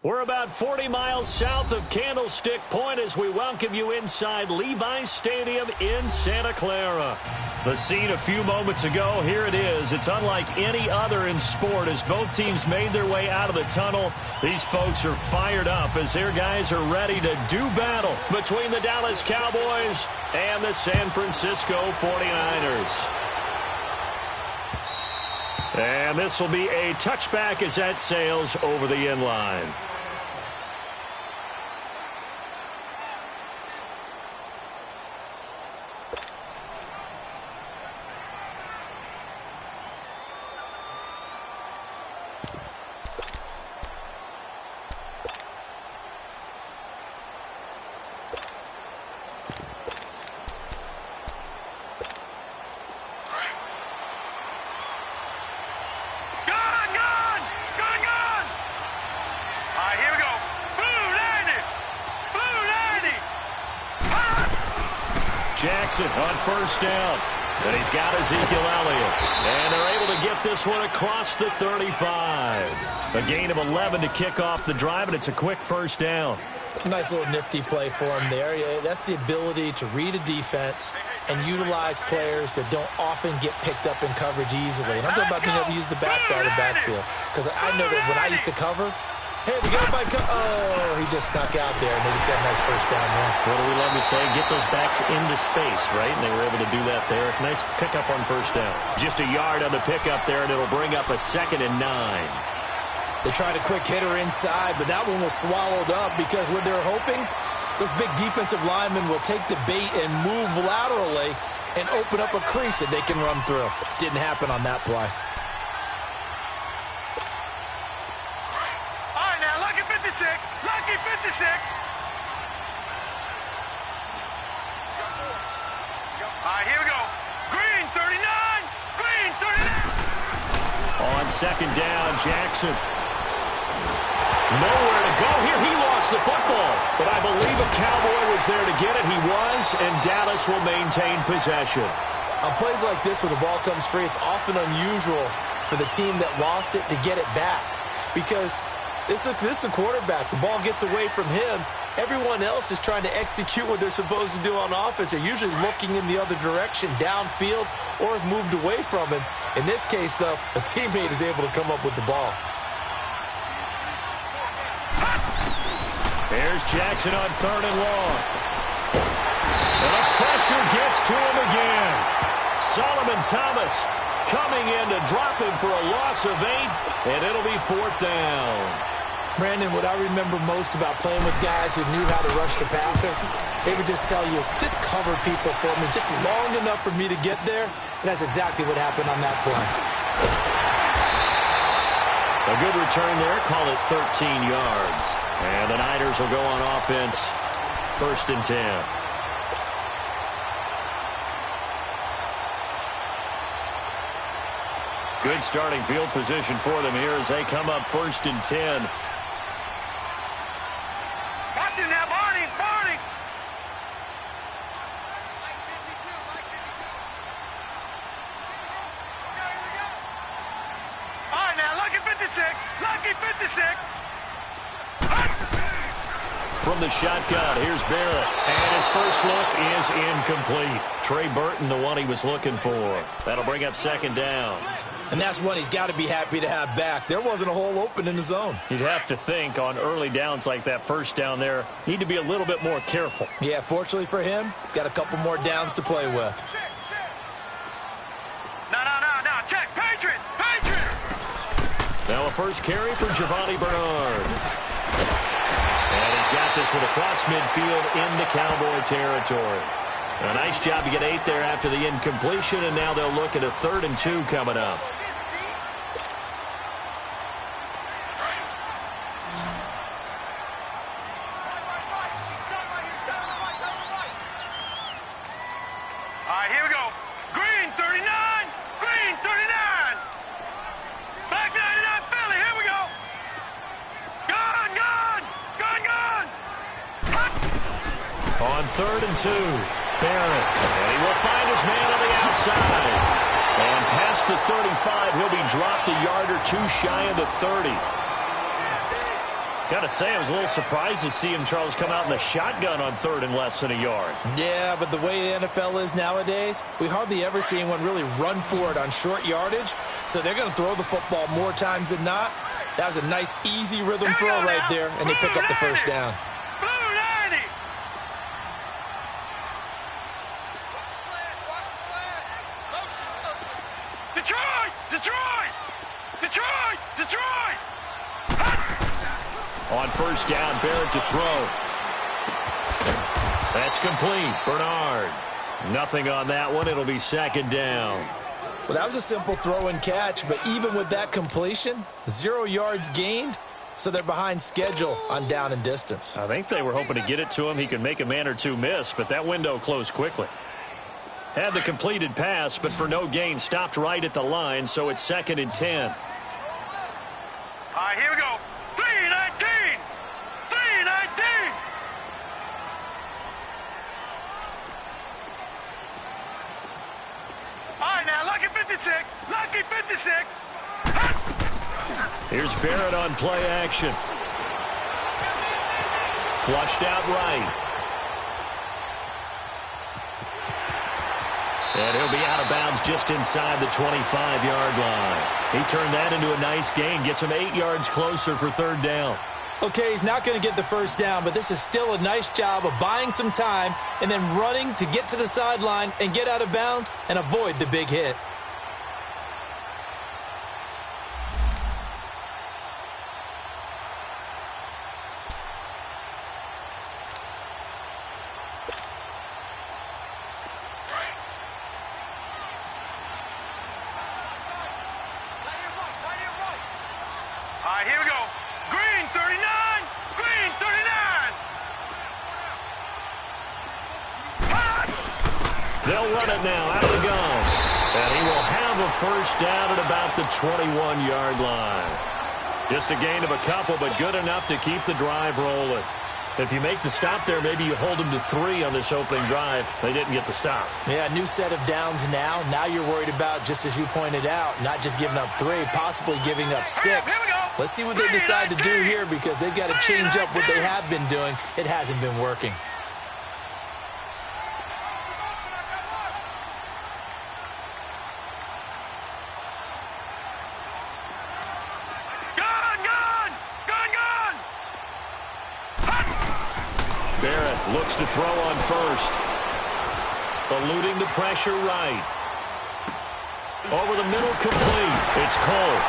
We're about 40 miles south of Candlestick Point as we welcome you inside Levi's Stadium in Santa Clara. The scene a few moments ago, here it is. It's unlike any other in sport as both teams made their way out of the tunnel. These folks are fired up as their guys are ready to do battle between the Dallas Cowboys and the San Francisco 49ers. And this will be a touchback as that sails over the end line. Jackson on first down. And he's got Ezekiel Elliott. And they're able to get this one across the 35. A gain of 11 to kick off the drive, and it's a quick first down. Nice little nifty play for him there. That's the ability to read a defense and utilize players that don't often get picked up in coverage easily. And I'm talking about being able to use the backside of the backfield. Because I know that when I used to cover, hey, we got a bike. Oh, he just snuck out there, and they just got a nice first down there. What do we love to say? Get those backs into space, right? And they were able to do that there. Nice pickup on first down. Just a yard on the pickup there, and it'll bring up a 2nd and 9. They tried a quick hitter inside, but that one was swallowed up because what they're hoping, those big defensive linemen will take the bait and move laterally and open up a crease that they can run through. Didn't happen on that play. All right, now, lucky 56. Lucky 56. All right, here we go. Green 39. Green 39. On 2nd down, Jackson. Nowhere to go here. He lost the football. But I believe a Cowboy was there to get it. He was, and Dallas will maintain possession. On plays like this where the ball comes free, it's often unusual for the team that lost it to get it back. Because this is the quarterback. The ball gets away from him. Everyone else is trying to execute what they're supposed to do on offense. They're usually looking in the other direction, downfield, or have moved away from him. In this case, though, a teammate is able to come up with the ball. There's Jackson on 3rd and long. And the pressure gets to him again. Solomon Thomas coming in to drop him for a loss of 8, and it'll be 4th down. Brandon, what I remember most about playing with guys who knew how to rush the passer, they would just tell you, just cover people for me, just long enough for me to get there, and that's exactly what happened on that play. A good return there, call it 13 yards. And the Niners will go on offense, 1st and 10. Good starting field position for them here as they come up 1st and 10. Watch it now, Barney. Barney. All right, now, lucky 56. Lucky 56. From the shotgun, here's Barrett. And his first look is incomplete. Trey Burton, the one he was looking for. That'll bring up 2nd down. And that's one he's got to be happy to have back. There wasn't a hole open in the zone. You'd have to think on early downs like that, 1st down there, need to be a little bit more careful. Yeah, fortunately for him, got a couple more downs to play with. No. Check. Patriot. Patriot. Now a first carry for Giovanni Bernard. And he's got this one across midfield into Cowboy territory. A nice job to get 8 there after the incompletion, and now they'll look at a 3rd and 2 coming up. All right, here we go. Green 39. Green 39. Black 99 Philly. Here we go. Gun. On 3rd and 2, Barrett. And he will find his man on the outside. And past the 35, he'll be dropped a yard or 2 shy of the 30. Got to say, I was a little surprised to see him, Charles, come out in the shotgun on 3rd and less than a yard. Yeah, but the way the NFL is nowadays, we hardly ever see anyone really run for it on short yardage. So they're going to throw the football more times than not. That was a nice, easy rhythm throw right there, and they pick up the 1st down. Blue 90. Detroit. On 1st down, Barrett to throw. That's complete. Bernard. Nothing on that one. It'll be 2nd down. Well, that was a simple throw and catch, but even with that completion, 0 yards gained, so they're behind schedule on down and distance. I think they were hoping to get it to him. He could make a man or 2 miss, but that window closed quickly. Had the completed pass, but for no gain, stopped right at the line, so it's 2nd and 10. All right, here we go. 319. 319. All right, now, lucky 56. Lucky 56. Here's Barrett on play action. Flushed out right. And he'll be out of bounds just inside the 25-yard line. He turned that into a nice gain, gets him 8 yards closer for 3rd down. Okay, he's not going to get the 1st down, but this is still a nice job of buying some time and then running to get to the sideline and get out of bounds and avoid the big hit. All right, here we go. Green 39. Green 39. They'll run it now out of the gun. And he will have a 1st down at about the 21-yard line. Just a gain of a couple, but good enough to keep the drive rolling. If you make the stop there, maybe you hold them to 3 on this opening drive. They didn't get the stop. Yeah, new set of downs now. Now you're worried about, just as you pointed out, not just giving up 3, possibly giving up 6. Let's see what they decide to do here, because they've got to change up what they have been doing. It hasn't been working. Barrett looks to throw on 1st. Eluding the pressure right. Over the middle, complete. It's Cole.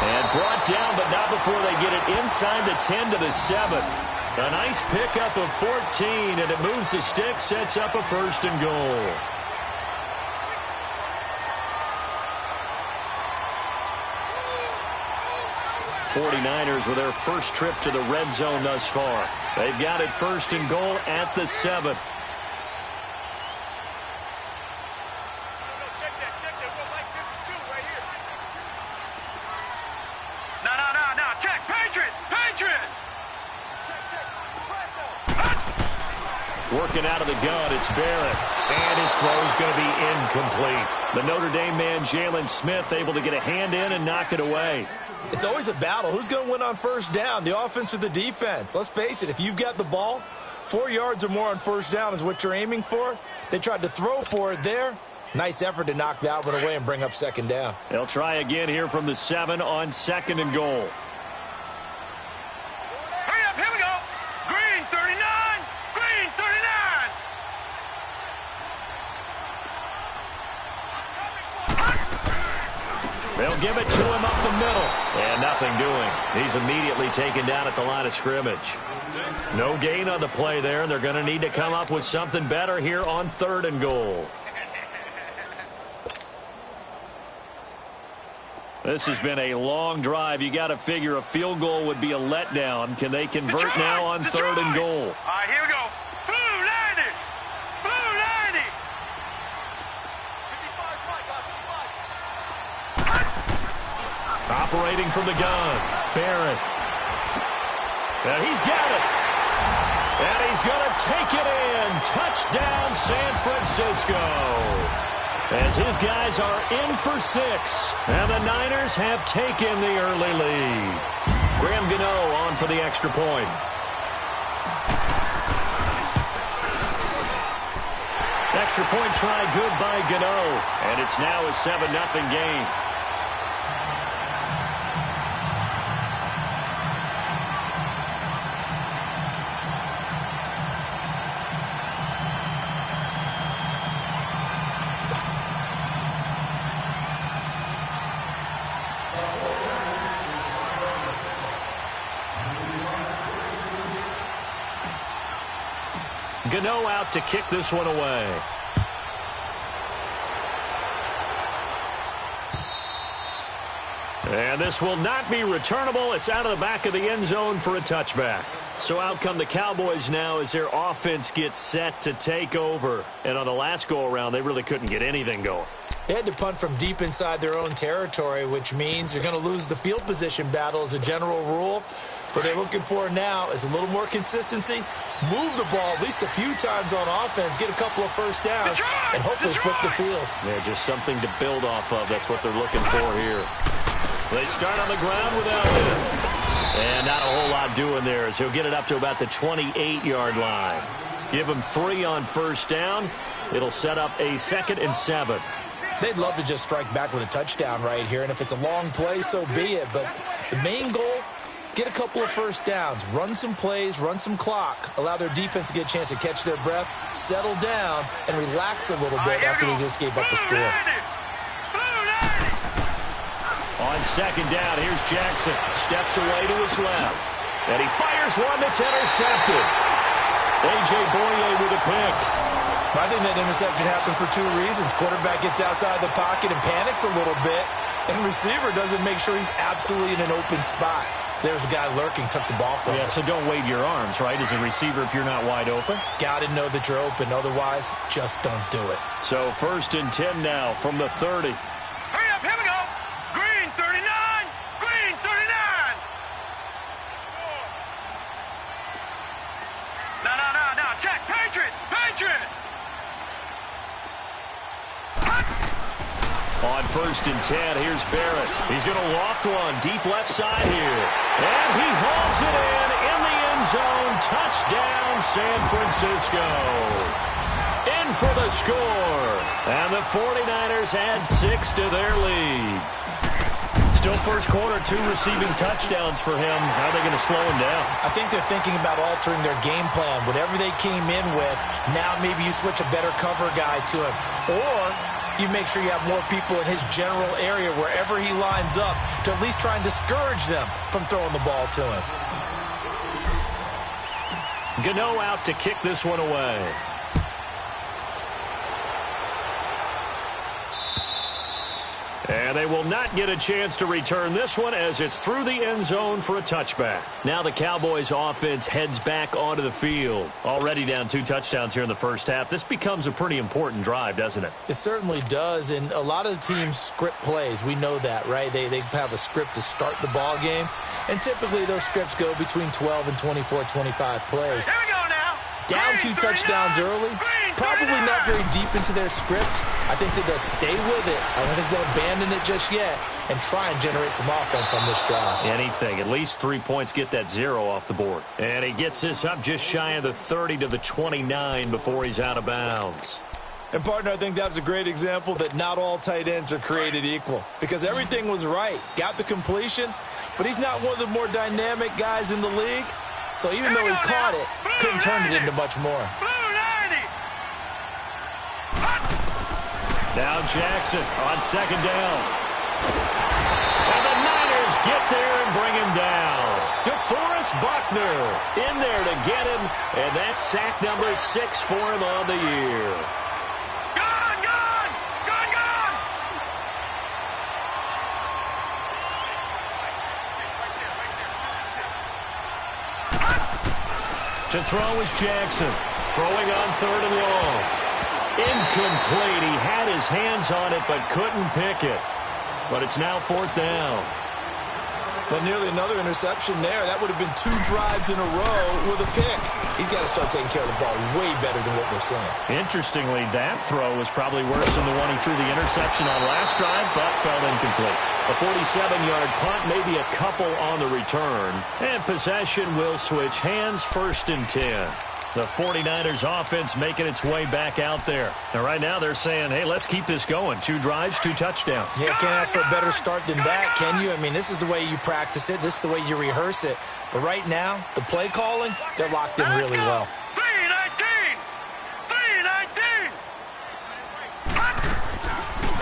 And brought down, but not before they get it inside the 10 to the 7. A nice pickup of 14, and it moves the stick, sets up a 1st and goal. '49ers with their first trip to the red zone thus far. They've got it 1st and goal at the 7. Check that. We're like 52 right here. Working out of the gun, it's Barrett. And his throw's going to be incomplete. The Notre Dame man, Jalen Smith, able to get a hand in and knock it away. It's always a battle. Who's going to win on first down, the offense or the defense? Let's face it, if you've got the ball, 4 yards or more on first down is what you're aiming for. They tried to throw for it there. Nice effort to knock that one away and bring up second down. They'll try again here from the 7 on 2nd and goal. Hurry up, here we go. Green 39, green 39. They'll give it to him up the middle. And nothing doing. He's immediately taken down at the line of scrimmage. No gain on the play there, and they're going to need to come up with something better here on 3rd and goal. This has been a long drive. You got to figure a field goal would be a letdown. Can they convert now on 3rd and goal? All right, here we go. Blue 90. Blue 90. Operating from the gun, Barrett. And he's got it. And he's going to take it in. Touchdown, San Francisco. As his guys are in for 6. And the Niners have taken the early lead. Graham Gano on for the extra point. Extra point try good by Gano. And it's now a 7-0 game. Gano out to kick this one away. And this will not be returnable. It's out of the back of the end zone for a touchback. So out come the Cowboys now as their offense gets set to take over. And on the last go-around, they really couldn't get anything going. They had to punt from deep inside their own territory, which means you're going to lose the field position battle as a general rule. What they're looking for now is a little more consistency, move the ball at least a few times on offense, get a couple of first downs, and hopefully flip the field. Yeah, just something to build off of. That's what they're looking for here. They start on the ground without it. And not a whole lot doing there as he'll get it up to about the 28-yard line. Give him 3 on first down. It'll set up a 2nd and 7. They'd love to just strike back with a touchdown right here, and if it's a long play, so be it. But the main goal, get a couple of first downs, run some plays, run some clock, allow their defense to get a chance to catch their breath, settle down, and relax a little bit after they just gave up a score. On 2nd down, here's Jackson. Steps away to his left. And he fires one that's intercepted. A.J. Boye with a pick. I think that interception happened for 2 reasons. Quarterback gets outside the pocket and panics a little bit, and receiver doesn't make sure he's absolutely in an open spot. So there's a guy lurking, took the ball from him. Yeah, so don't wave your arms, right, as a receiver if you're not wide open. Got to know that you're open. Otherwise, just don't do it. So 1st and 10 now from the 30. Hurry up, here we go. Green 39, green 39. No, check, Patriot. On 1st and 10, here's Barrett. He's going to loft one deep left side here. And he hauls it in the end zone. Touchdown, San Francisco. In for the score. And the 49ers add 6 to their lead. Still first quarter, 2 receiving touchdowns for him. How are they going to slow him down? I think they're thinking about altering their game plan. Whatever they came in with, now maybe you switch a better cover guy to him. Or you make sure you have more people in his general area wherever he lines up to at least try and discourage them from throwing the ball to him. Gano out to kick this one away. And they will not get a chance to return this one as it's through the end zone for a touchback. Now the Cowboys offense heads back onto the field. Already down 2 touchdowns here in the first half. This becomes a pretty important drive, doesn't it? It certainly does, and a lot of the teams script plays. We know that, right? They have a script to start the ball game, and typically those scripts go between 12 and 24, 25 plays. Here we go now. Down 2 touchdowns early, probably not very deep into their script. I think that they'll stay with it. I don't think they'll abandon it just yet and try and generate some offense on this drive. Anything. At least 3 points, get that 0 off the board. And he gets this up just shy of the 30 to the 29 before he's out of bounds. And, partner, I think that's a great example that not all tight ends are created equal because everything was right. Got the completion, but he's not one of the more dynamic guys in the league. So even though he caught it, couldn't turn it into much more. Now Jackson on second down. And the Niners get there and bring him down. DeForest Buckner in there to get him, and that's sack number 6 for him on the year. To throw is Jackson. Throwing on 3rd and long. Incomplete. He had his hands on it but couldn't pick it. But it's now 4th down. But nearly another interception there. That would have been 2 drives in a row with a pick. He's got to start taking care of the ball way better than what we're seeing. Interestingly, that throw was probably worse than the one he threw the interception on last drive, but fell incomplete. A 47-yard punt, maybe a couple on the return. And possession will switch hands, 1st and 10. The 49ers offense making its way back out there. And right now they're saying, hey, let's keep this going. 2 drives, 2 touchdowns. Yeah, can't ask for a better start than that, can you? I mean, this is the way you practice it. This is the way you rehearse it. But right now, the play calling, they're locked in really well. 3-19.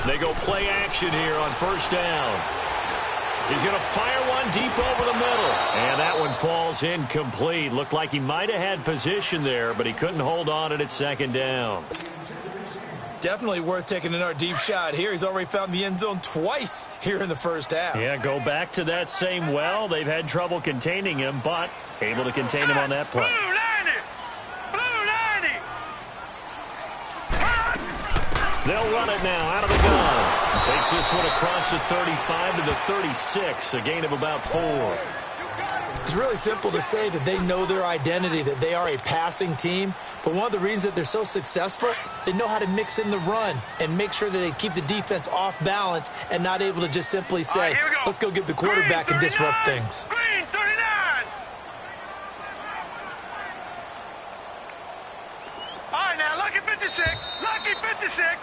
They go play action here on 1st down. He's going to fire one deep over the middle. And that one falls incomplete. Looked like he might have had position there, but he couldn't hold on it at 2nd down. Definitely worth taking another deep shot here. He's already found the end zone twice here in the first half. Yeah, go back to that same well. They've had trouble containing him, but able to contain him on that play. They'll run it now out of the gun. Takes this one across the 35 to the 36, a gain of about 4. It's really simple to say that they know their identity, that they are a passing team. But one of the reasons that they're so successful, they know how to mix in the run and make sure that they keep the defense off balance and not able to just simply say, let's go get the quarterback and disrupt things. Green 39. All right, now, lucky 56. Lucky 56.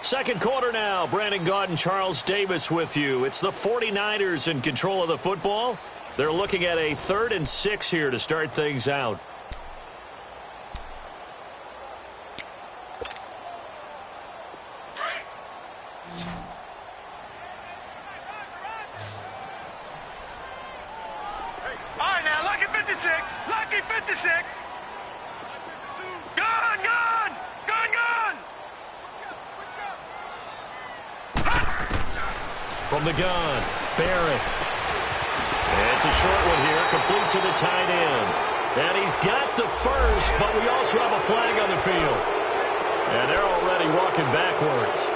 Second quarter now. Brandon Gaudin, Charles Davis with you. It's the 49ers in control of the football. They're looking at a 3rd and 6 here to start things out. All right, now, lucky 56. Lucky 56. Gun, gun. Gun, gun. From the gun, Barrett. It's a short one here, complete to the tight end. And he's got the first, but we also have a flag on the field. And they're already walking backwards.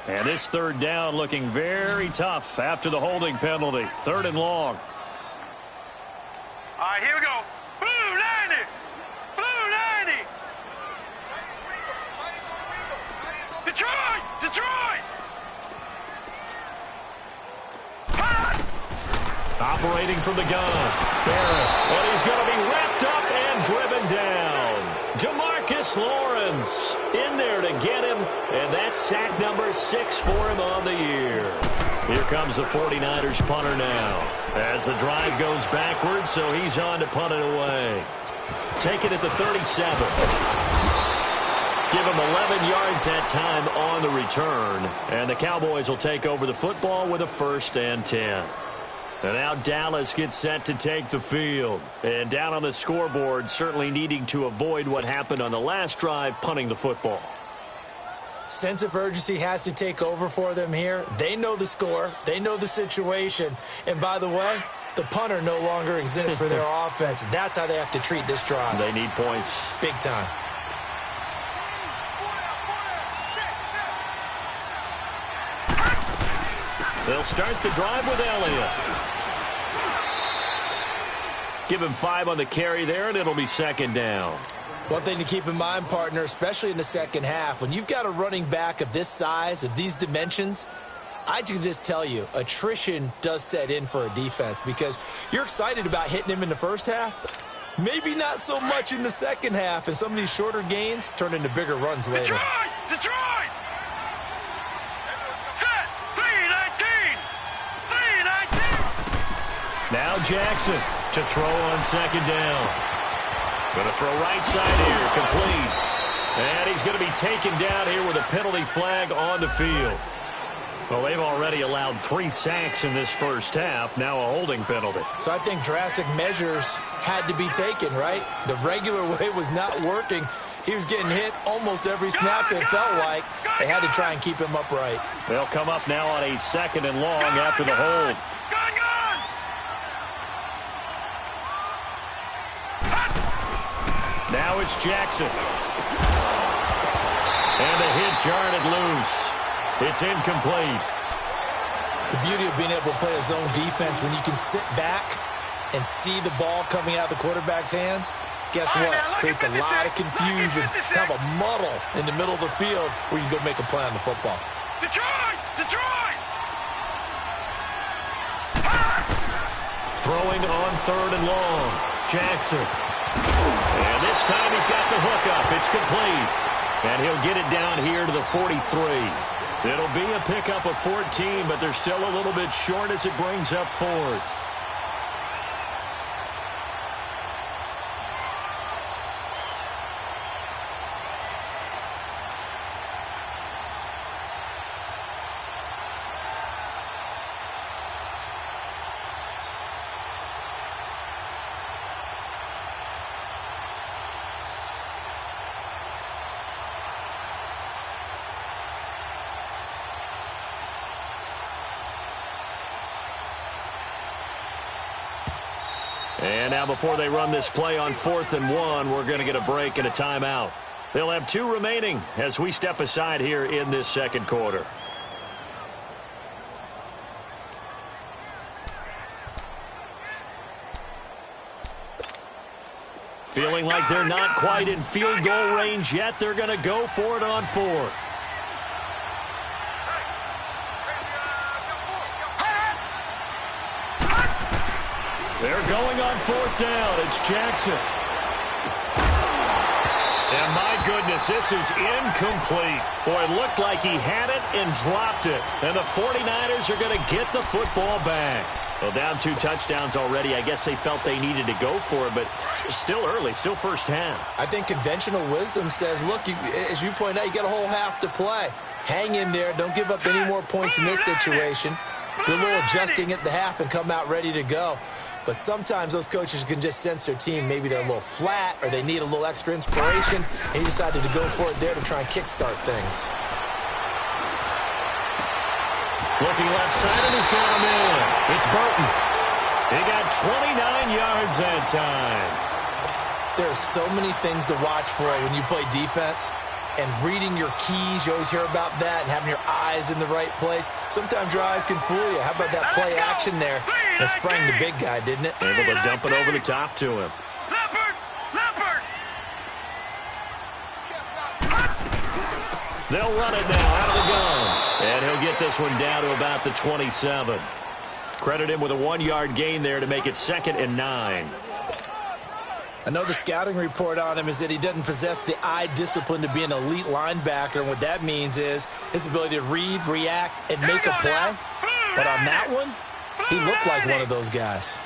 And this 3rd down looking very tough after the holding penalty. 3rd and long. All right, here we go. Blue 90. Blue 90. Detroit. Detroit. Operating from the gun. Barrett. And he's going to be wrapped up and driven down. Demarcus Lawrence in there to get him. And that's sack number 6 for him on the year. Here comes the 49ers punter now. As the drive goes backwards, so he's on to punt it away. Take it at the 37. Give him 11 yards that time on the return. And the Cowboys will take over the football with a 1st and 10. And now Dallas gets set to take the field. And down on the scoreboard, certainly needing to avoid what happened on the last drive, punting the football. Sense of urgency has to take over for them here. They know the score. They know the situation. And by the way, the punter no longer exists for their offense. That's how they have to treat this drive. They need points. Big time. They'll start the drive with Elliott. Give him 5 on the carry there, and it'll be second down. One thing to keep in mind, partner, especially in the second half, when you've got a running back of this size, of these dimensions, I can just tell you, attrition does set in for a defense because you're excited about hitting him in the first half. Maybe not so much in the second half, and some of these shorter gains turn into bigger runs later. Detroit! Set! 3-19! 3-19! Now Jackson to throw on second down. Going to throw right side here, complete. And he's going to be taken down here with a penalty flag on the field. Well, they've already allowed 3 sacks in this first half, now a holding penalty. So I think drastic measures had to be taken, right? The regular way was not working. He was getting hit almost every snap, it felt like. They had to try and keep him upright. They'll come up now on a 2nd and long after the hold. Now it's Jackson. And the hit jarred it loose. It's incomplete. The beauty of being able to play a zone defense when you can sit back and see the ball coming out of the quarterback's hands, guess what? Creates a lot of confusion, kind of a muddle in the middle of the field where you can go make a play on the football. Detroit! Detroit! Throwing on 3rd and long. Jackson. And this time he's got the hookup. It's complete. And he'll get it down here to the 43. It'll be a pickup of 14, but they're still a little bit short as it brings up 4th. And now before they run this play on 4th and 1, we're going to get a break and a timeout. They'll have 2 remaining as we step aside here in this second quarter. Feeling like they're not quite in field goal range yet. They're going to go for it on 4th. They're going on 4th down. It's Jackson. And my goodness, this is incomplete. Boy, it looked like he had it and dropped it. And the 49ers are going to get the football back. Well, down 2 touchdowns already. I guess they felt they needed to go for it, but still early, still first half. I think conventional wisdom says, look, as you point out, you got a whole half to play. Hang in there. Don't give up any more points in this situation. Do a little adjusting at the half and come out ready to go. But sometimes those coaches can just sense their team. Maybe they're a little flat or they need a little extra inspiration. And he decided to go for it there to try and kickstart things. Looking left side, and he's got him in. It's Burton. He got 29 yards that time. There are so many things to watch for when you play defense. And reading your keys, you always hear about that, and having your eyes in the right place. Sometimes your eyes can fool you. How about that play action there? It sprang the big guy, didn't it? Able to dump it over the top to him. Leopard! They'll run it now out of the gun. And he'll get this one down to about the 27. Credit him with a 1-yard gain there to make it 2nd and 9. I know the scouting report on him is that he doesn't possess the eye discipline to be an elite linebacker. And what that means is his ability to read, react, and make a play. But on that one, he looked like one of those guys.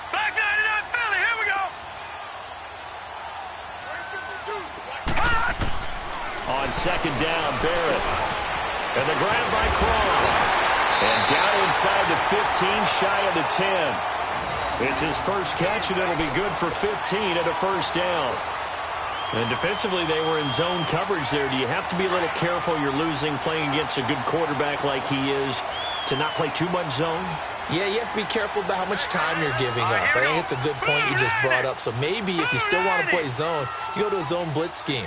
Back 99 Philly, here we go. On 2nd down, Barrett. And the grab by Croft. And down inside the 15, shy of the 10. It's his first catch, and it'll be good for 15 and a first down. And defensively, they were in zone coverage there. Do you have to be a little careful? You're losing playing against a good quarterback like he is to not play too much zone? Yeah, you have to be careful about how much time you're giving up. I think it's a good point you just brought up. So maybe if you still want to play zone, you go to a zone blitz scheme.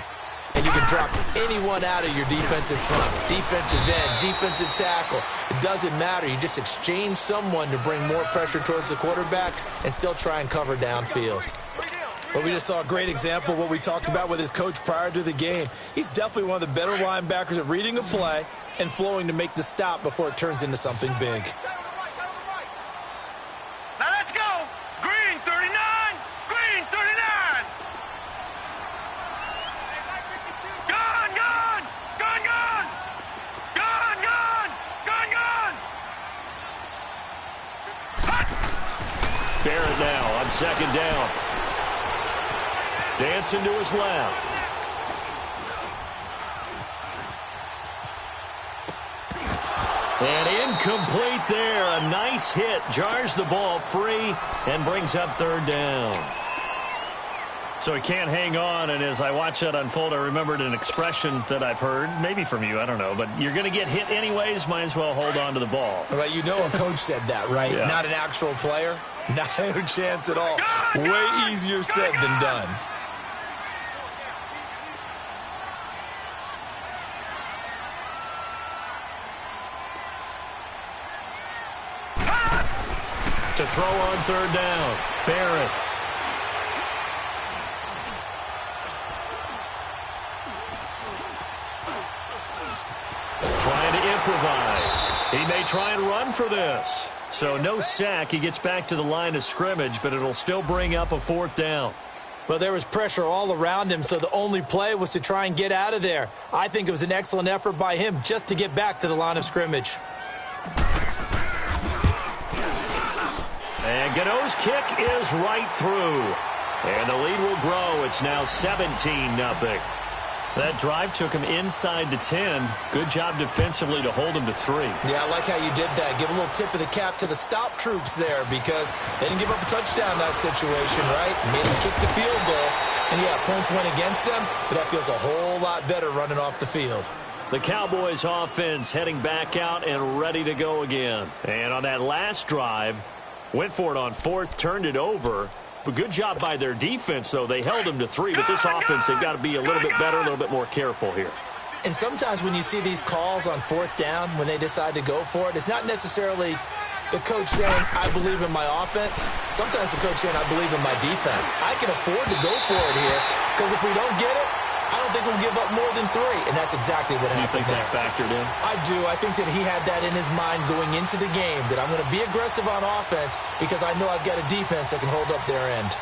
And you can drop anyone out of your defensive front, defensive end, defensive tackle. It doesn't matter. You just exchange someone to bring more pressure towards the quarterback and still try and cover downfield. But we just saw a great example of what we talked about with his coach prior to the game. He's definitely one of the better linebackers at reading a play and flowing to make the stop before it turns into something big. Now let's go. Green 39. Green 39. Gun, gun. Gun, gun. Gun, gun. Gun, gun. Hot. Barrett now on second down. Dancing to his left. And incomplete there. A nice hit. Jars the ball free and brings up third down. So he can't hang on, and as I watch that unfold, I remembered an expression that I've heard, maybe from you, I don't know, but you're going to get hit anyways, might as well hold on to the ball. Right, you know a coach said that, right? Yeah. Not an actual player. No chance at all. Way easier said than done. To throw on third down, Barrett. Trying to improvise. He may try and run for this. So no sack. He gets back to the line of scrimmage, but it'll still bring up a fourth down. Well, there was pressure all around him, so the only play was to try and get out of there. I think it was an excellent effort by him just to get back to the line of scrimmage. And Gano's kick is right through. And the lead will grow. It's now 17-0. That drive took him inside the 10. Good job defensively to hold him to 3. Yeah, I like how you did that. Give a little tip of the cap to the stop troops there because they didn't give up a touchdown in that situation, right? Made them kick the field goal. And, yeah, points went against them, but that feels a whole lot better running off the field. The Cowboys offense heading back out and ready to go again. And on that last drive, went for it on fourth, turned it over. But good job by their defense, though. They held him to 3. But this offense, they've got to be a little bit better, a little bit more careful here. And sometimes when you see these calls on fourth down, when they decide to go for it, it's not necessarily the coach saying, I believe in my offense. Sometimes the coach saying, I believe in my defense. I can afford to go for it here because if we don't get it, I don't think we'll give up more than 3, and that's exactly what happened. You think that factored in? I do. I think that he had that in his mind going into the game, that I'm going to be aggressive on offense because I know I've got a defense that can hold up their end.